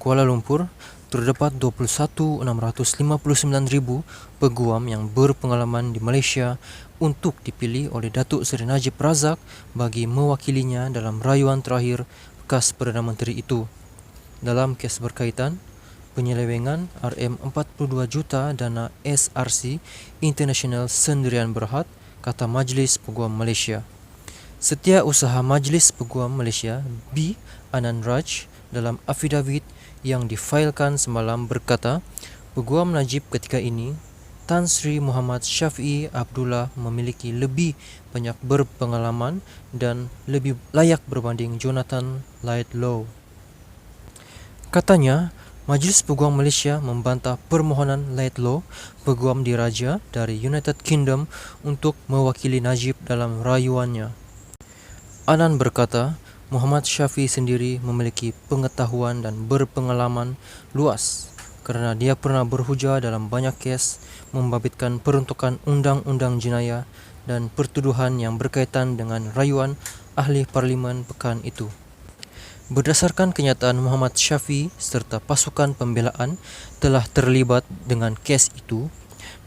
Kuala Lumpur, terdapat 21,659,000 peguam yang berpengalaman di Malaysia untuk dipilih oleh Datuk Seri Najib Razak bagi mewakilinya dalam rayuan terakhir bekas Perdana Menteri itu. Dalam kes berkaitan penyelewengan RM42 juta dana SRC International Sendirian Berhad, kata Majlis Peguam Malaysia. Setiausaha Majlis Peguam Malaysia B. Anand Raj dalam afidavit yang difailkan semalam berkata, Peguam Najib ketika ini, Tan Sri Muhammad Syafiee Abdullah memiliki lebih banyak berpengalaman dan lebih layak berbanding Jonathan Laidlaw. Katanya, Majlis Peguam Malaysia membantah permohonan Laidlaw, peguam diraja dari United Kingdom, untuk mewakili Najib dalam rayuannya. Anand berkata, Muhammad Syafiee sendiri memiliki pengetahuan dan berpengalaman luas kerana dia pernah berhujah dalam banyak kes membabitkan peruntukan undang-undang jenayah dan pertuduhan yang berkaitan dengan rayuan ahli parlimen pekan itu. Berdasarkan kenyataan, Muhammad Syafiee serta pasukan pembelaan telah terlibat dengan kes itu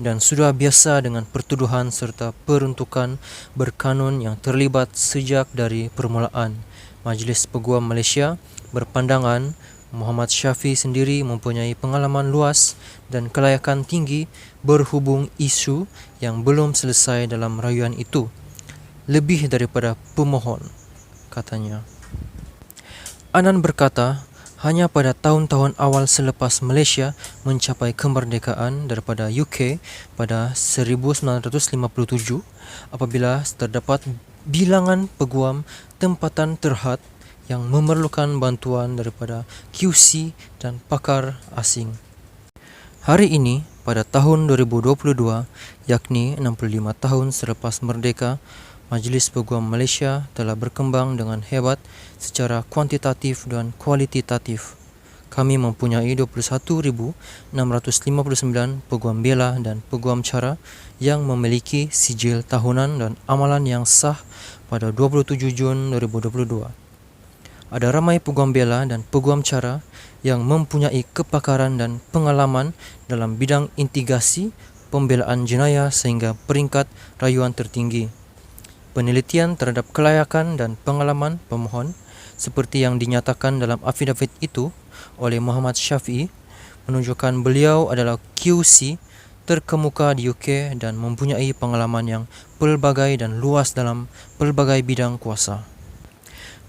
dan sudah biasa dengan pertuduhan serta peruntukan berkanun yang terlibat sejak dari permulaan. Majlis Peguam Malaysia berpandangan Muhammad Syafiee sendiri mempunyai pengalaman luas dan kelayakan tinggi berhubung isu yang belum selesai dalam rayuan itu, lebih daripada pemohon, katanya. Anand berkata, hanya pada tahun-tahun awal selepas Malaysia mencapai kemerdekaan daripada UK pada 1957, apabila terdapat bilangan peguam tempatan terhad yang memerlukan bantuan daripada QC dan pakar asing. Hari ini, pada tahun 2022, yakni 65 tahun selepas merdeka, Majlis Peguam Malaysia telah berkembang dengan hebat secara kuantitatif dan kualitatif. Kami mempunyai 21,659 peguam bela dan peguam cara yang memiliki sijil tahunan dan amalan yang sah pada 27 Jun 2022. Ada ramai peguam bela dan peguam cara yang mempunyai kepakaran dan pengalaman dalam bidang investigasi pembelaan jenayah sehingga peringkat rayuan tertinggi. Penelitian terhadap kelayakan dan pengalaman pemohon seperti yang dinyatakan dalam afidavit itu oleh Muhammad Syafiee menunjukkan beliau adalah QC terkemuka di UK dan mempunyai pengalaman yang pelbagai dan luas dalam pelbagai bidang kuasa.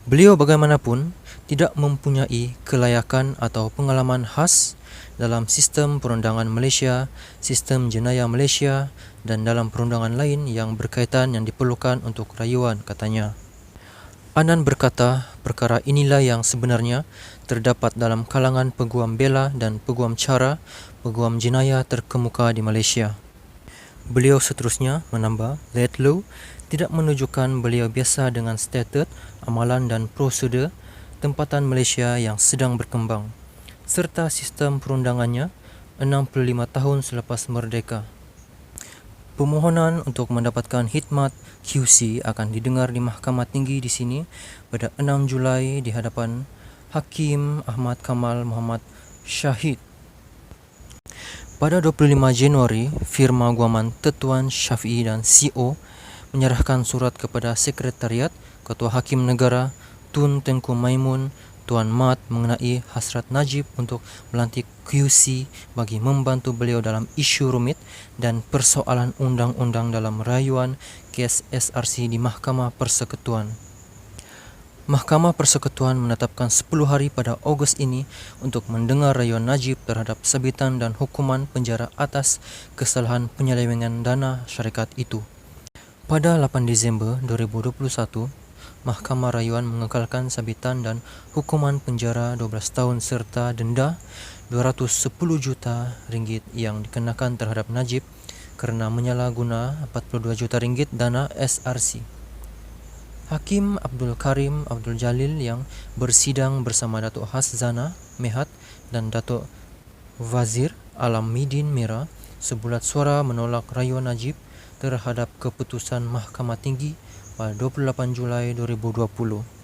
Beliau bagaimanapun tidak mempunyai kelayakan atau pengalaman khas dalam sistem perundangan Malaysia, sistem jenayah Malaysia dan dalam perundangan lain yang berkaitan yang diperlukan untuk rayuan, katanya. Anand berkata, perkara inilah yang sebenarnya terdapat dalam kalangan peguam bela dan peguam cara, peguam jenayah terkemuka di Malaysia. Beliau seterusnya menambah, Laidlaw tidak menunjukkan beliau biasa dengan statut, amalan dan prosedur tempatan Malaysia yang sedang berkembang, serta sistem perundangannya 65 tahun selepas merdeka. Permohonan untuk mendapatkan khidmat QC akan didengar di Mahkamah Tinggi di sini pada 6 Julai di hadapan Hakim Ahmad Kamal Muhammad Shahid. Pada 25 Januari, firma guaman Tetuan Syafiee dan CO menyerahkan surat kepada Sekretariat Ketua Hakim Negara Tun Tengku Maimun Tuan Mat mengenai hasrat Najib untuk melantik QC bagi membantu beliau dalam isu rumit dan persoalan undang-undang dalam rayuan kes SRC di Mahkamah Persekutuan. Mahkamah Persekutuan menetapkan 10 hari pada Ogos ini untuk mendengar rayuan Najib terhadap sabitan dan hukuman penjara atas kesalahan penyelewengan dana syarikat itu. Pada 8 Disember 2021, Mahkamah Rayuan mengekalkan sabitan dan hukuman penjara 12 tahun serta denda RM210 juta yang dikenakan terhadap Najib kerana menyalahguna RM42 juta dana SRC. Hakim Abdul Karim Abdul Jalil yang bersidang bersama Datuk Haszana Mehat dan Datuk Wazir Alamuddin Mera sebulat suara menolak rayuan Najib terhadap keputusan Mahkamah Tinggi pada 28 Julai 2020.